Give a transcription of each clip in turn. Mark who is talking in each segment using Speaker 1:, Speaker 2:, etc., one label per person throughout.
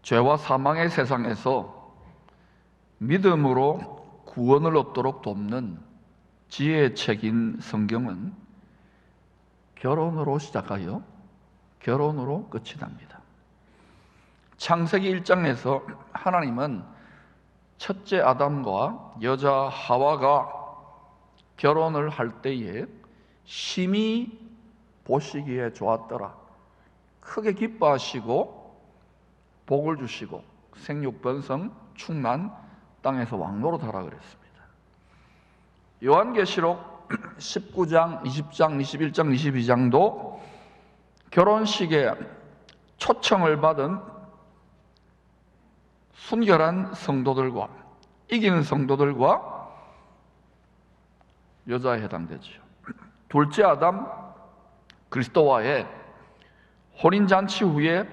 Speaker 1: 죄와 사망의 세상에서 믿음으로 구원을 얻도록 돕는 지혜의 책인 성경은 결혼으로 시작하여 결혼으로 끝이 납니다. 창세기 1장에서 하나님은 첫째 아담과 여자 하와가 결혼을 할 때에 심히 보시기에 좋았더라, 크게 기뻐하시고 복을 주시고 생육번성 충만 땅에서 왕노릇하라 그랬습니다. 요한계시록 19장, 20장, 21장, 22장도 결혼식에 초청을 받은 순결한 성도들과 이기는 성도들과 여자에 해당되죠. 둘째 아담 그리스도와의 혼인잔치 후에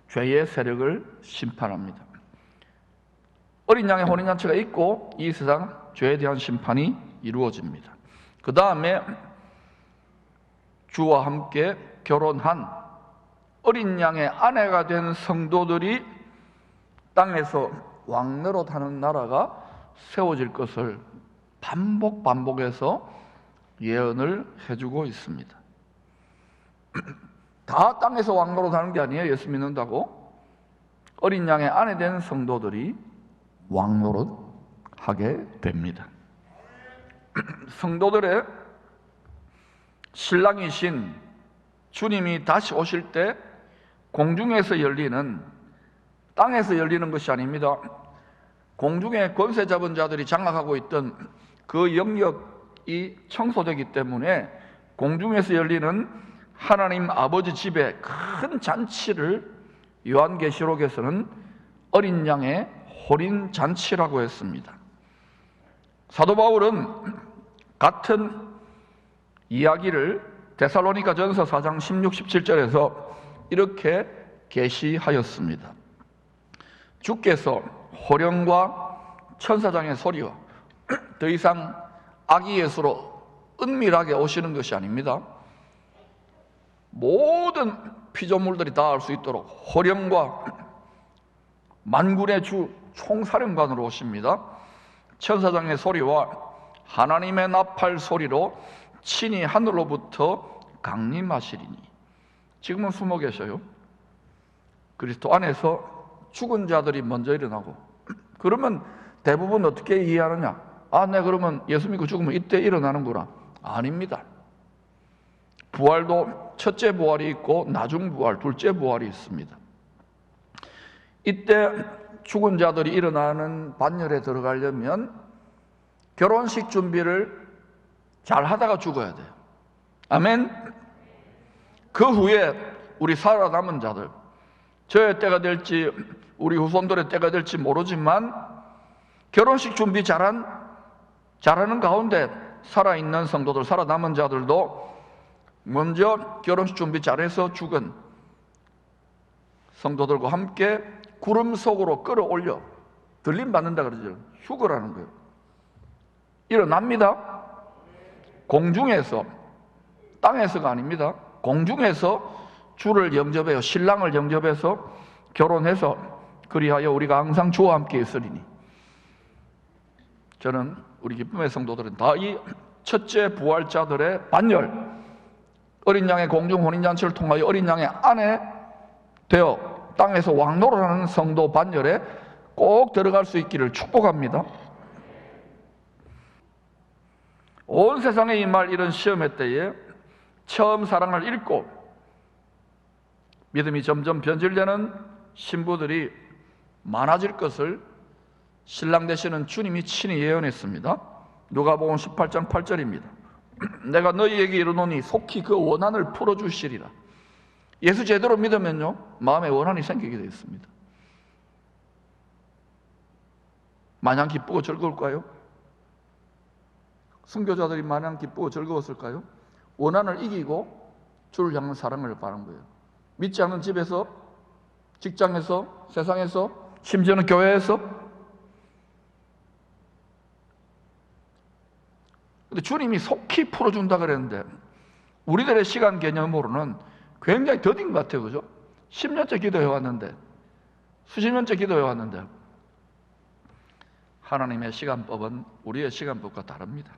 Speaker 1: 죄의 세력을 심판합니다. 어린 양의 혼인잔치가 있고 이 세상 죄에 대한 심판이 이루어집니다. 그 다음에 주와 함께 결혼한 어린 양의 아내가 된 성도들이 땅에서 왕노릇하는 나라가 세워질 것을 반복해서 예언을 해주고 있습니다. 다 땅에서 왕노릇하는 게 아니에요. 예수 믿는다고 어린 양의 아내 된 성도들이 왕노릇하게 됩니다. 성도들의 신랑이신 주님이 다시 오실 때 공중에서 열리는, 땅에서 열리는 것이 아닙니다. 공중에 권세 잡은 자들이 장악하고 있던 그 영역이 청소되기 때문에 공중에서 열리는 하나님 아버지 집에 큰 잔치를 요한계시록에서는 어린 양의 혼인 잔치라고 했습니다. 사도 바울은 같은 이야기를 데살로니가 전서 4장 16, 17절에서 이렇게 계시하였습니다. 주께서 호령과 천사장의 소리와 더 이상 아기 예수로 은밀하게 오시는 것이 아닙니다. 모든 피조물들이 다 알 수 있도록 호령과 만군의 주 총사령관으로 오십니다. 천사장의 소리와 하나님의 나팔 소리로 친히 하늘로부터 강림하시리니. 지금은 숨어 계셔요. 그리스도 안에서 죽은 자들이 먼저 일어나고, 그러면 대부분 어떻게 이해하느냐? 네, 그러면 예수 믿고 죽으면 이때 일어나는구나. 아닙니다. 부활도 첫째 부활이 있고 나중 부활, 둘째 부활이 있습니다. 이때 죽은 자들이 일어나는 반열에 들어가려면 결혼식 준비를 잘 하다가 죽어야 돼요. 아멘. 그 후에 우리 살아남은 자들, 저의 때가 될지 우리 후손들의 때가 될지 모르지만 결혼식 준비 잘하는 가운데 살아있는 성도들, 살아남은 자들도 먼저 결혼식 준비 잘해서 죽은 성도들과 함께 구름 속으로 끌어올려 들림 받는다 그러죠. 휴거라는 거예요. 일어납니다. 공중에서, 땅에서가 아닙니다. 공중에서 주를 영접해요. 신랑을 영접해서 결혼해서 그리하여 우리가 항상 주와 함께 있으리니. 저는 우리 기쁨의 성도들은 다 이 첫째 부활자들의 반열, 어린 양의 공중 혼인잔치를 통하여 어린 양의 아내 되어 땅에서 왕노릇하는 성도 반열에 꼭 들어갈 수 있기를 축복합니다. 온 세상에 임할 이런 시험의 때에 처음 사랑을 잃고 믿음이 점점 변질되는 신부들이 많아질 것을 신랑 되시는 주님이 친히 예언했습니다. 누가복음 18장 8절입니다. 내가 너희에게 이르노니 속히 그 원한을 풀어주시리라. 예수 제대로 믿으면요, 마음에 원한이 생기게 되어 있습니다. 마냥 기쁘고 즐거울까요? 순교자들이 마냥 기쁘고 즐거웠을까요? 원한을 이기고 주를 향한 사랑을 바란 거예요. 믿지 않는 집에서 직장에서, 세상에서, 심지어는 교회에서. 근데 주님이 속히 풀어준다 그랬는데 우리들의 시간 개념으로는 굉장히 더딘 것 같아요. 그죠? 10년째 기도해왔는데, 수십 년째 기도해왔는데 하나님의 시간법은 우리의 시간법과 다릅니다.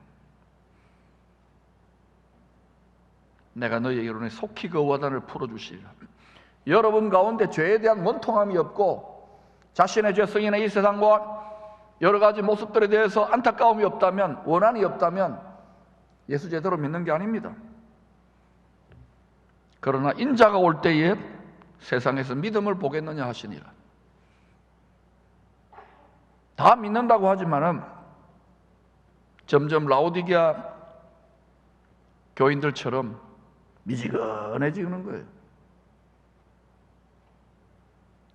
Speaker 1: 내가 너희의 이론에 속히 그 와단을 풀어주시리라. 여러분 가운데 죄에 대한 원통함이 없고 자신의 죄 성인의 이 세상과 여러 가지 모습들에 대해서 안타까움이 없다면, 원한이 없다면 예수 제대로 믿는 게 아닙니다. 그러나 인자가 올 때에 세상에서 믿음을 보겠느냐 하시니라. 다 믿는다고 하지만은 점점 라오디게아 교인들처럼 미지근해지는 거예요.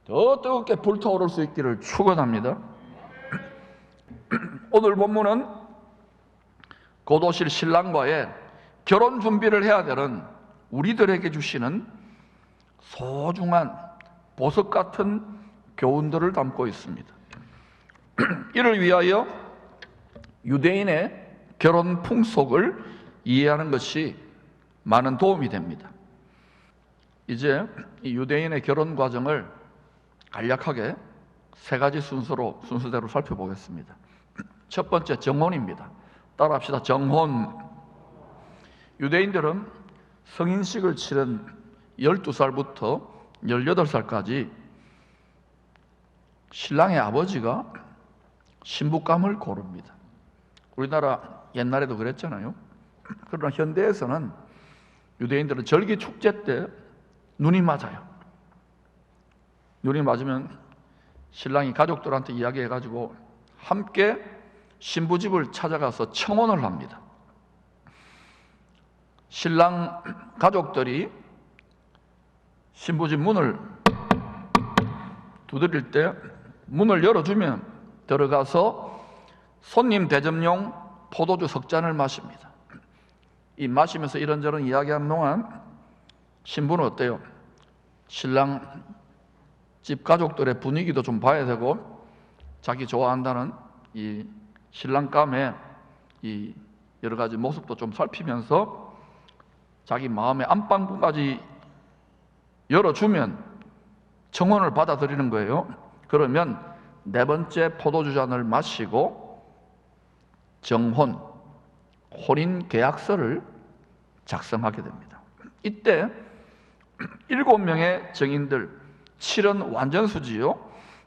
Speaker 1: 더 뜨겁게 불타오를 수 있기를 축원합니다. 오늘 본문은 곧 오실 신랑과의 결혼 준비를 해야 되는 우리들에게 주시는 소중한 보석 같은 교훈들을 담고 있습니다. 이를 위하여 유대인의 결혼 풍속을 이해하는 것이 많은 도움이 됩니다. 이제 이 유대인의 결혼 과정을 간략하게 세 가지 순서대로 살펴보겠습니다. 첫 번째, 정혼입니다. 따라합시다. 정혼. 유대인들은 성인식을 치른 12살부터 18살까지 신랑의 아버지가 신부감을 고릅니다. 우리나라 옛날에도 그랬잖아요. 그러나 현대에서는 유대인들은 절기 축제 때 눈이 맞아요. 눈이 맞으면 신랑이 가족들한테 이야기해가지고 함께 신부집을 찾아가서 청혼을 합니다. 신랑 가족들이 신부집 문을 두드릴 때 문을 열어주면 들어가서 손님 대접용 포도주 석 잔을 마십니다. 이 마시면서 이런저런 이야기하는 동안 신부는 어때요? 신랑 집 가족들의 분위기도 좀 봐야 되고 자기 좋아한다는 이 신랑감의 이 여러 가지 모습도 좀 살피면서 자기 마음의 안방까지 열어주면 청혼을 받아들이는 거예요. 그러면 네 번째 포도주 잔을 마시고 정혼, 혼인 계약서를 작성하게 됩니다. 이때 7명의 증인들, 7은 완전수지요.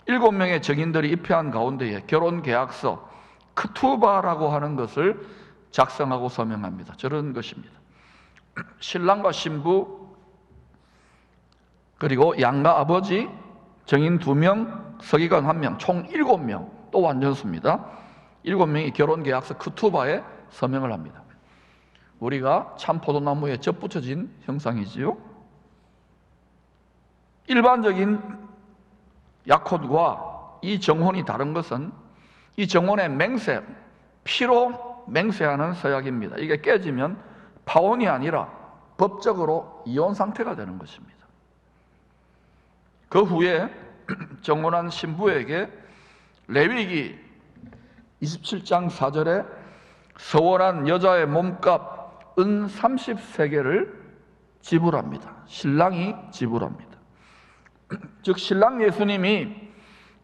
Speaker 1: 7명의 증인들이 입회한 가운데에 결혼계약서, 크투바라고 하는 것을 작성하고 서명합니다. 저런 것입니다. 신랑과 신부, 그리고 양가 아버지, 증인 2명, 서기관 1명, 총 7명, 또 완전수입니다. 7명이 결혼계약서 크투바에 서명을 합니다. 우리가 참포도나무에 접붙여진 형상이지요. 일반적인 약혼과 이 정혼이 다른 것은 이 정혼의 맹세, 피로 맹세하는 서약입니다. 이게 깨지면 파혼이 아니라 법적으로 이혼 상태가 되는 것입니다. 그 후에 정혼한 신부에게 레위기 27장 4절에 서원한 여자의 몸값 은 30세겔을 지불합니다. 신랑이 지불합니다. 즉 신랑 예수님이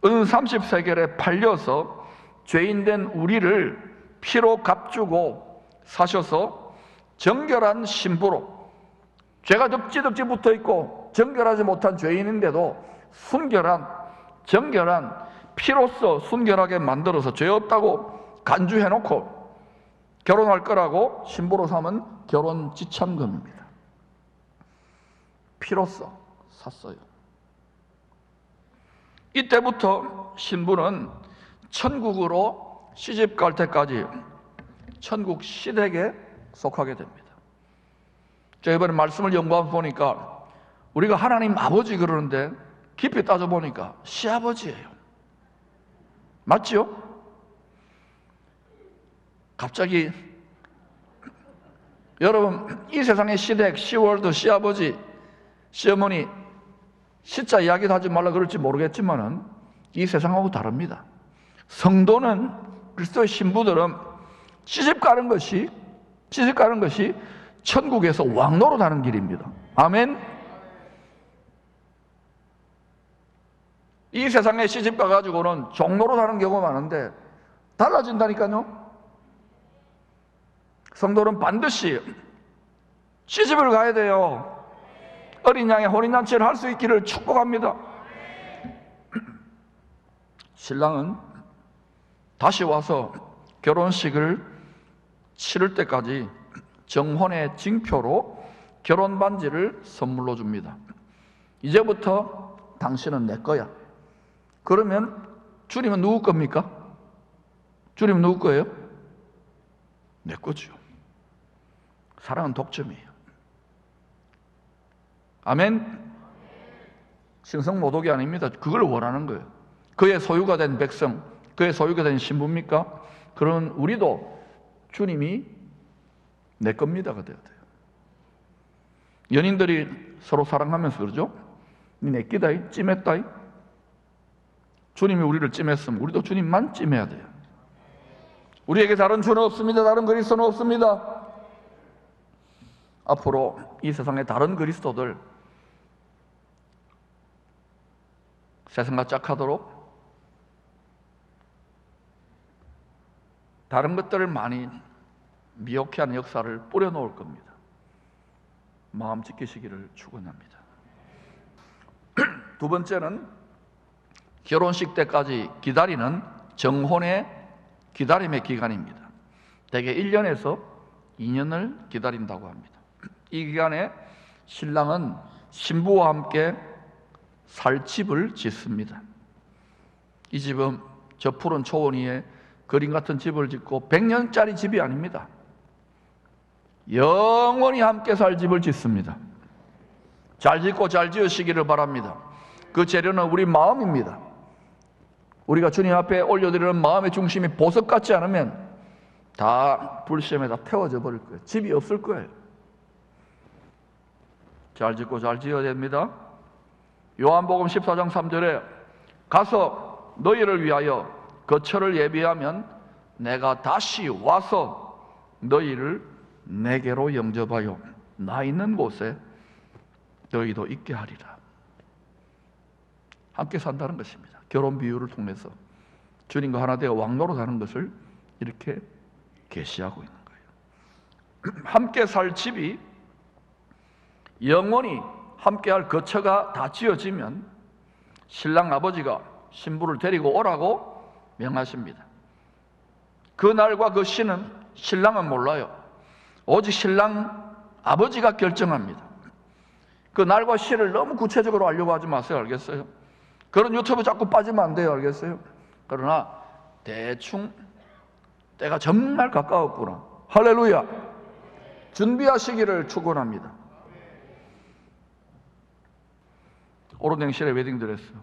Speaker 1: 은 30세겔에 팔려서 죄인된 우리를 피로 값주고 사셔서 정결한 신부로, 죄가 덕지덕지 붙어있고 정결하지 못한 죄인인데도 순결한, 정결한, 피로써 순결하게 만들어서 죄 없다고 간주해놓고 결혼할 거라고 신부로 삼은 결혼 지참금입니다. 피로써 샀어요. 이때부터 신부는 천국으로 시집 갈 때까지 천국 시댁에 속하게 됩니다. 제가 이번에 말씀을 연구해 보니까 우리가 하나님 아버지 그러는데 깊이 따져보니까 시아버지예요. 맞죠? 갑자기 여러분 이 세상의 시댁, 시월드, 시아버지, 시어머니 시자 이야기도 하지 말라 그럴지 모르겠지만은 이 세상하고 다릅니다. 성도는, 그리스도의 신부들은 시집 가는 것이 천국에서 왕노릇 하는 길입니다. 아멘. 이 세상에 시집 가가지고는 종노릇 하는 경우가 많은데 달라진다니까요. 성도는 반드시 시집을 가야 돼요. 어린 양의 혼인잔치를 할 수 있기를 축복합니다. 신랑은 다시 와서 결혼식을 치를 때까지 정혼의 징표로 결혼 반지를 선물로 줍니다. 이제부터 당신은 내 거야. 그러면 주님은 누구 겁니까? 주님은 누구 거예요? 내 거죠. 사랑은 독점이에요. 아멘. 신성모독이 아닙니다. 그걸 원하는 거예요. 그의 소유가 된 백성, 그의 소유가 된 신부입니까? 그런 우리도 주님이 내 겁니다가 되어야 돼요. 연인들이 서로 사랑하면서 그러죠. 니 내 끼다이, 찜했다이. 주님이 우리를 찜했으면 우리도 주님만 찜해야 돼요. 우리에게 다른 주는 없습니다. 다른 그리스도는 없습니다. 앞으로 이 세상의 다른 그리스도들, 세상과 짝하도록 다른 것들을 많이 미혹해하는 역사를 뿌려놓을 겁니다. 마음 지키시기를 축원합니다. 두 번째는 결혼식 때까지 기다리는 정혼의 기다림의 기간입니다. 대개 1년에서 2년을 기다린다고 합니다. 이 기간에 신랑은 신부와 함께 살 집을 짓습니다. 이 집은 저 푸른 초원 위에 그림 같은 집을 짓고 100년짜리 집이 아닙니다. 영원히 함께 살 집을 짓습니다. 잘 짓고 잘 지으시기를 바랍니다. 그 재료는 우리 마음입니다. 우리가 주님 앞에 올려드리는 마음의 중심이 보석 같지 않으면 다 불시험에 다 태워져 버릴 거예요. 집이 없을 거예요. 잘 짓고 잘 지어야 됩니다. 요한복음 14장 3절에 가서 너희를 위하여 거처를 예비하면 내가 다시 와서 너희를 내게로 영접하여 나 있는 곳에 너희도 있게 하리라. 함께 산다는 것입니다. 결혼 비유를 통해서 주님과 하나 되어 왕노로 사는 것을 이렇게 계시하고 있는 거예요. 함께 살 집이 영원히 함께할 거처가 다 지어지면 신랑 아버지가 신부를 데리고 오라고 명하십니다. 그 날과 그 시는 신랑은 몰라요. 오직 신랑 아버지가 결정합니다. 그 날과 시를 너무 구체적으로 알려고 하지 마세요. 알겠어요? 그런 유튜브 자꾸 빠지면 안 돼요. 알겠어요? 그러나 대충 때가 정말 가까웠구나. 할렐루야. 준비하시기를 축원합니다. 오른냉실에 웨딩드레스,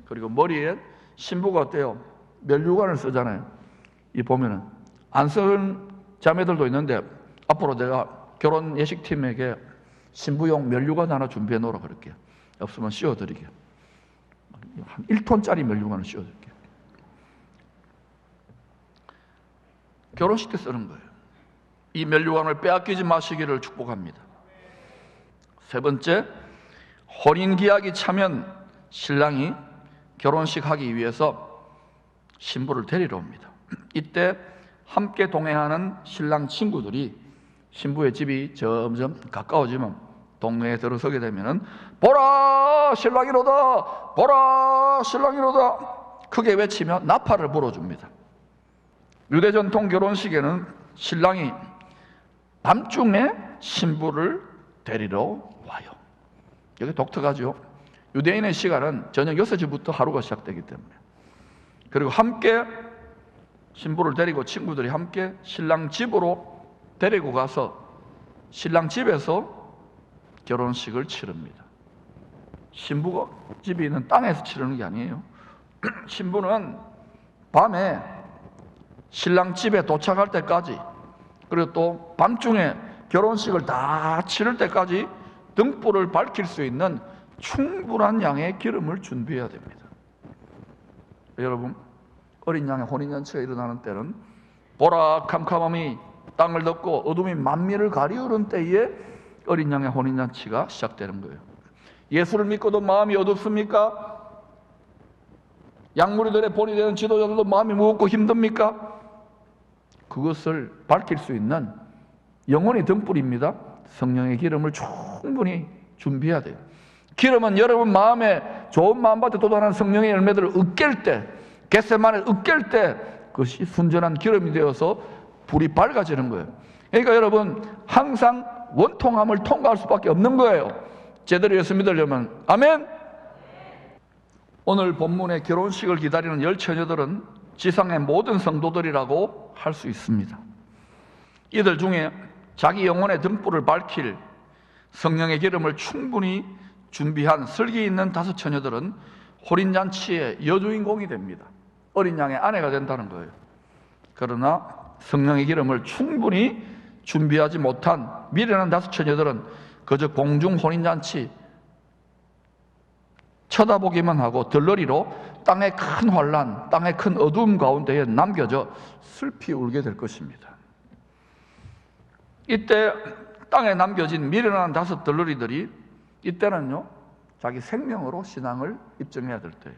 Speaker 1: 그리고 머리에 신부가 어때요? 면류관을 쓰잖아요. 이 보면은 안 쓰는 자매들도 있는데 앞으로 내가 결혼 예식팀에게 신부용 면류관 하나 준비해 놓으라 그럴게요. 없으면 씌워드리게요. 한 1톤짜리 면류관을 씌워드릴게요. 결혼식 때 쓰는 거예요. 이 면류관을 빼앗기지 마시기를 축복합니다. 세 번째, 혼인기약이 차면 신랑이 결혼식 하기 위해서 신부를 데리러 옵니다. 이때 함께 동행하는 신랑 친구들이 신부의 집이 점점 가까워지면 동네에 들어서게 되면은 보라 신랑이로다, 보라 신랑이로다 크게 외치며 나팔을 불어줍니다. 유대 전통 결혼식에는 신랑이 밤중에 신부를 데리러 와요. 여기 독특하죠. 유대인의 시간은 저녁 6시부터 하루가 시작되기 때문에. 그리고 함께 신부를 데리고 친구들이 함께 신랑 집으로 데리고 가서 신랑 집에서 결혼식을 치릅니다. 신부가 집이 있는 땅에서 치르는 게 아니에요. 신부는 밤에 신랑 집에 도착할 때까지, 그리고 또 밤중에 결혼식을 다 치를 때까지 등불을 밝힐 수 있는 충분한 양의 기름을 준비해야 됩니다. 여러분, 어린 양의 혼인잔치가 일어나는 때는 보라 캄캄함이 땅을 덮고 어둠이 만민을 가리우는 때에 어린 양의 혼인잔치가 시작되는 거예요. 예수를 믿고도 마음이 어둡습니까? 양무리들의 본이 되는 지도자들도 마음이 무겁고 힘듭니까? 그것을 밝힐 수 있는 영혼의 등불입니다. 성령의 기름을 충분히 준비해야 돼요. 기름은 여러분 마음에 좋은 마음밭에 돋아나는 성령의 열매들을 으깰 때, 겟세마네를 으깰 때 그것이 순전한 기름이 되어서 불이 밝아지는 거예요. 그러니까 여러분 항상 원통함을 통과할 수밖에 없는 거예요. 제대로 예수 믿으려면. 아멘. 오늘 본문의 결혼식을 기다리는 10처녀들은 지상의 모든 성도들이라고 할 수 있습니다. 이들 중에 자기 영혼의 등불을 밝힐 성령의 기름을 충분히 준비한 슬기 있는 5처녀들은 혼인잔치의 여주인공이 됩니다. 어린 양의 아내가 된다는 거예요. 그러나 성령의 기름을 충분히 준비하지 못한 미련한 5처녀들은 그저 공중 혼인잔치 쳐다보기만 하고 들러리로 땅의 큰 환란, 땅의 큰 어두움 가운데에 남겨져 슬피 울게 될 것입니다. 이때 땅에 남겨진 미련한 5 들러리들이 이때는요 자기 생명으로 신앙을 입증해야 될 때예요.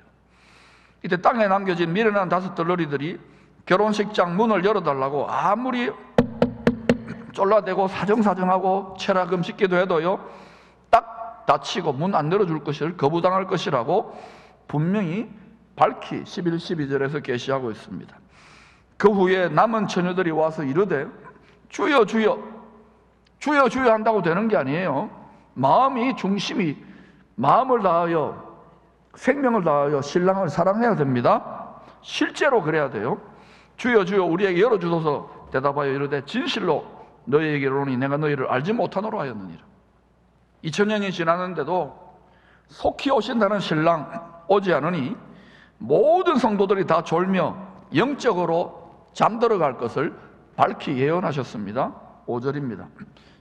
Speaker 1: 이때 땅에 남겨진 미련한 5 들러리들이 결혼식장 문을 열어달라고 아무리 쫄라대고 사정사정하고 체라금식 기도해도요 딱 닫히고 문 안 열어줄 것을 거부당할 것이라고 분명히 밝히 11, 12절에서 계시하고 있습니다. 그 후에 남은 처녀들이 와서 이르되 주여 주여 주여 주여 한다고 되는 게 아니에요. 마음이 중심이 마음을 다하여 생명을 다하여 신랑을 사랑해야 됩니다. 실제로 그래야 돼요. 주여 주여 우리에게 열어주소서 대답하여 이르되 진실로 너희에게 이르노니 내가 너희를 알지 못하노라 하였느니라. 2000년이 지났는데도 속히 오신다는 신랑 오지 않으니 모든 성도들이 다 졸며 영적으로 잠들어 갈 것을 밝히 예언하셨습니다. 5절입니다.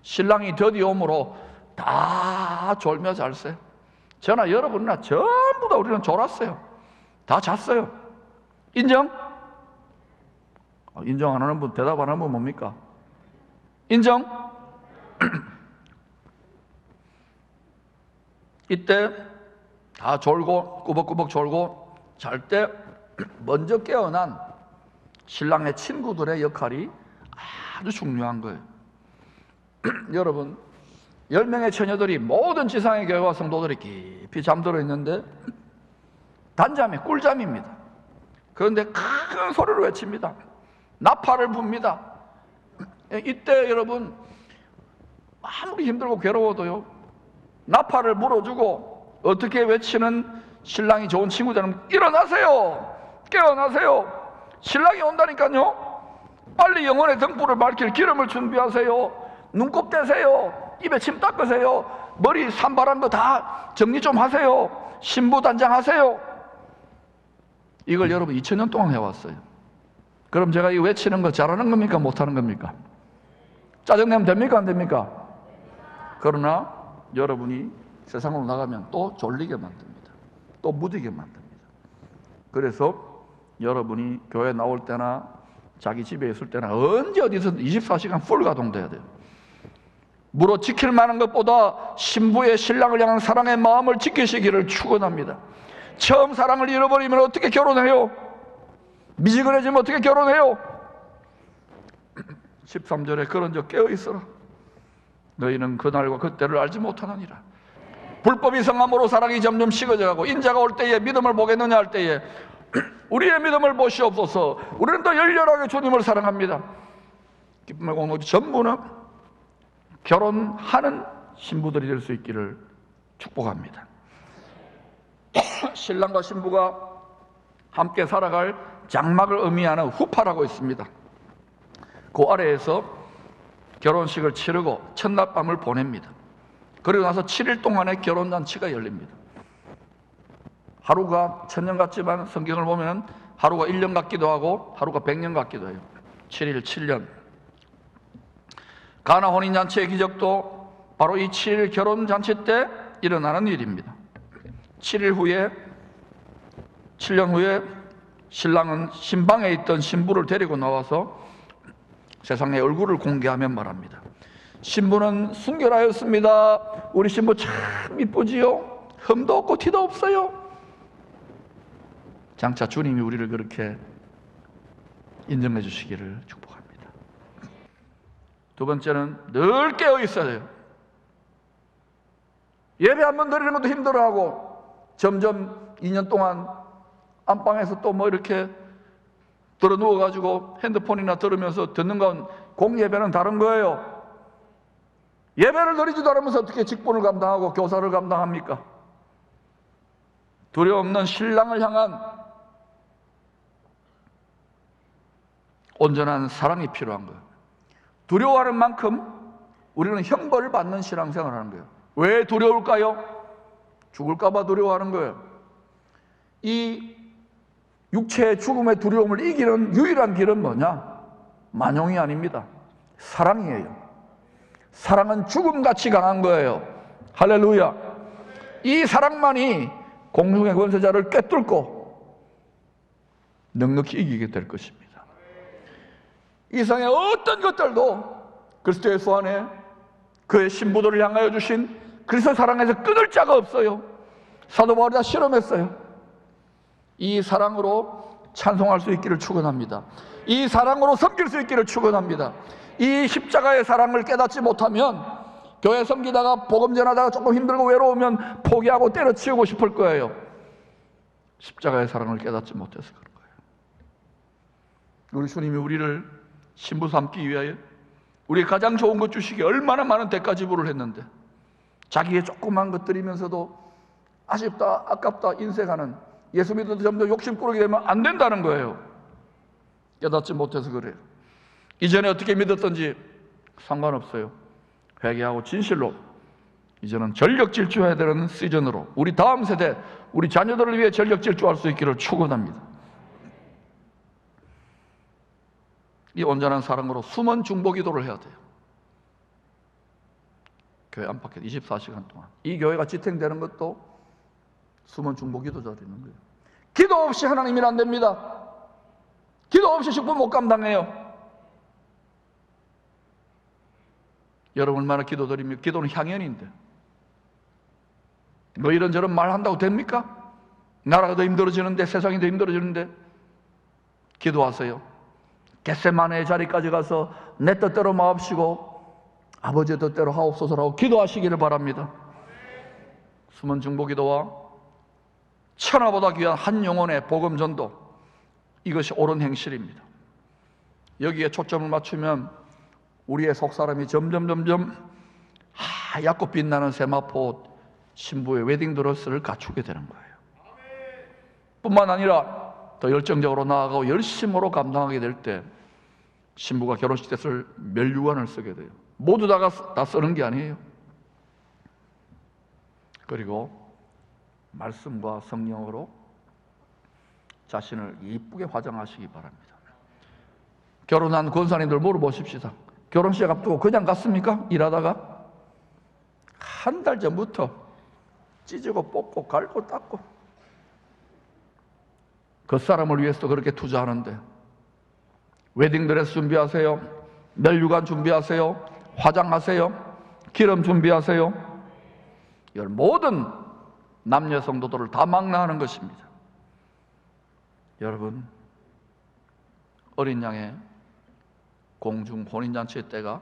Speaker 1: 신랑이 드디어 오므로 다 졸며 잘세. 저나 여러분이나 전부 다 우리는 졸았어요. 다 잤어요. 인정? 인정 안 하는 분, 대답 안 하는 분 뭡니까? 인정? 이때 다 졸고 꾸벅꾸벅 졸고 잘 때 먼저 깨어난 신랑의 친구들의 역할이 아주 중요한 거예요. 여러분 10명의 처녀들이 모든 지상의 교회와 성도들이 깊이 잠들어 있는데 단잠이 꿀잠입니다. 그런데 큰 소리로 외칩니다. 나팔을 붑니다. 이때 여러분 아무리 힘들고 괴로워도요 나팔을 불어주고 어떻게 외치는 신랑이 좋은 친구들은 일어나세요, 깨어나세요, 신랑이 온다니까요. 빨리 영혼의 등불을 밝힐 기름을 준비하세요. 눈곱 떼세요. 입에 침 닦으세요. 머리 산발한 거 다 정리 좀 하세요. 신부 단장하세요. 이걸 여러분 2000년 동안 해왔어요. 그럼 제가 이 외치는 거 잘하는 겁니까? 못하는 겁니까? 짜증내면 됩니까? 안 됩니까? 그러나 여러분이 세상으로 나가면 또 졸리게 만듭니다. 또 무디게 만듭니다. 그래서 여러분이 교회 나올 때나 자기 집에 있을 때나 언제 어디서 24시간 풀 가동돼야 돼요. 무릇 지킬 만한 것보다 신부의 신랑을 향한 사랑의 마음을 지키시기를 축원합니다. 처음 사랑을 잃어버리면 어떻게 결혼해요? 미지근해지면 어떻게 결혼해요? 13절에 그런즉 깨어있어라. 너희는 그날과 그때를 알지 못하느니라. 불법이 성함으로 사랑이 점점 식어져가고 인자가 올 때에 믿음을 보겠느냐 할 때에 우리의 믿음을 보시옵소서. 우리는 더 열렬하게 주님을 사랑합니다. 기쁨의 공동체 전부는 결혼하는 신부들이 될 수 있기를 축복합니다. 신랑과 신부가 함께 살아갈 장막을 의미하는 후파라고 있습니다. 그 아래에서 결혼식을 치르고 첫날 밤을 보냅니다. 그리고 나서 7일 동안의 결혼잔치가 열립니다. 하루가 1000년 같지만 성경을 보면 하루가 1년 같기도 하고 하루가 100년 같기도 해요. 7일 7년. 가나 혼인잔치의 기적도 바로 이 7일 결혼잔치 때 일어나는 일입니다. 7일 후에 7년 후에 신랑은 신방에 있던 신부를 데리고 나와서 세상에 얼굴을 공개하며 말합니다. 신부는 순결하였습니다. 우리 신부 참 이쁘지요? 흠도 없고 티도 없어요. 장차 주님이 우리를 그렇게 인정해 주시기를 축복합니다. 두 번째는 늘 깨어 있어야 돼요. 예배 한번 드리는 것도 힘들어하고 점점 2년 동안 안방에서 또 뭐 이렇게 들어 누워가지고 핸드폰이나 들으면서 듣는 건 공예배는 다른 거예요. 예배를 드리지도 않으면서 어떻게 직분을 감당하고 교사를 감당합니까? 두려움 없는 신랑을 향한 온전한 사랑이 필요한 거예요. 두려워하는 만큼 우리는 형벌을 받는 신앙생활을 하는 거예요. 왜 두려울까요? 죽을까 봐 두려워하는 거예요. 이 육체의 죽음의 두려움을 이기는 유일한 길은 뭐냐? 만용이 아닙니다. 사랑이에요. 사랑은 죽음같이 강한 거예요. 할렐루야. 이 사랑만이 공중의 권세자를 꿰뚫고 넉넉히 이기게 될 것입니다. 이 세상의 어떤 것들도 그리스도 예수 안에 그의 신부들을 향하여 주신 그리스도 사랑에서 끊을 자가 없어요. 사도 바울이 다 실험했어요. 이 사랑으로 찬송할 수 있기를 축원합니다. 이 사랑으로 섬길 수 있기를 축원합니다. 이 십자가의 사랑을 깨닫지 못하면 교회 섬기다가 복음 전하다가 조금 힘들고 외로우면 포기하고 때려치우고 싶을 거예요. 십자가의 사랑을 깨닫지 못해서 그런 거예요. 우리 주님이 우리를 신부 삼기 위하여 우리 가장 좋은 것 주시기에 얼마나 많은 대가 지불을 했는데 자기의 조그만 것 드리면서도 아쉽다 아깝다 인색하는 예수 믿어도 점점 욕심 꾸르게 되면 안 된다는 거예요. 깨닫지 못해서 그래요. 이전에 어떻게 믿었던지 상관없어요. 회개하고 진실로 이제는 전력 질주해야 되는 시즌으로 우리 다음 세대 우리 자녀들을 위해 전력 질주할 수 있기를 축원합니다. 이 온전한 사랑으로 숨은 중보 기도를 해야 돼요. 교회 안팎에 24시간 동안 이 교회가 지탱되는 것도 숨은 중보 기도 드리는 거예요. 기도 없이 하나님 일 안 됩니다. 기도 없이 식품 못 감당해요. 여러분 얼마나 기도 드리면 기도는 향연인데 뭐 이런저런 말 한다고 됩니까? 나라가 더 힘들어지는데 세상이 더 힘들어지는데 기도하세요. 겟세마네의 자리까지 가서 내 뜻대로 마옵시고 아버지의 뜻대로 하옵소서라고 기도하시기를 바랍니다. 숨은 중보 기도와 천하보다 귀한 한 영혼의 복음 전도, 이것이 옳은 행실입니다. 여기에 초점을 맞추면 우리의 속사람이 점점 하얗고 빛나는 세마포 신부의 웨딩드레스를 갖추게 되는 거예요. 뿐만 아니라 더 열정적으로 나아가고 열심으로 감당하게 될 때 신부가 결혼식 때 쓸 면류관을 쓰게 돼요. 모두 다 쓰는 게 아니에요. 그리고 말씀과 성령으로 자신을 이쁘게 화장하시기 바랍니다. 결혼한 권사님들 물어보십시다. 결혼식 앞두고 그냥 갔습니까? 일하다가 한 달 전부터 찢고 뽑고 갈고 닦고 그 사람을 위해서 그렇게 투자하는데 웨딩드레스 준비하세요. 면류관 준비하세요. 화장하세요. 기름 준비하세요. 이런 모든 남녀 성도들을 다 망라하는 것입니다. 여러분, 어린 양의 공중 혼인잔치의 때가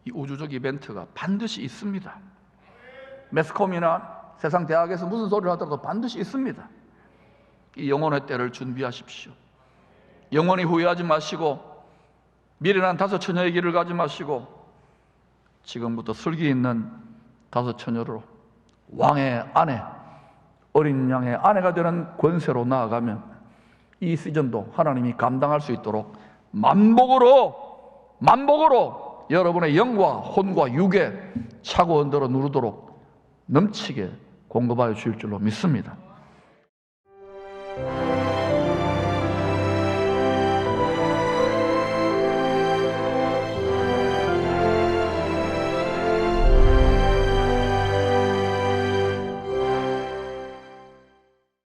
Speaker 1: 이 우주적 이벤트가 반드시 있습니다. 매스컴이나 세상 대학에서 무슨 소리를 하더라도 반드시 있습니다. 이 영혼의 때를 준비하십시오. 영원히 후회하지 마시고 미련한 다섯 처녀의 길을 가지 마시고 지금부터 슬기 있는 다섯 처녀로 왕의 아내, 어린 양의 아내가 되는 권세로 나아가면 이 시즌도 하나님이 감당할 수 있도록 만복으로 여러분의 영과 혼과 육에 차고 언더러 누르도록 넘치게 공급하여 주실 줄로 믿습니다.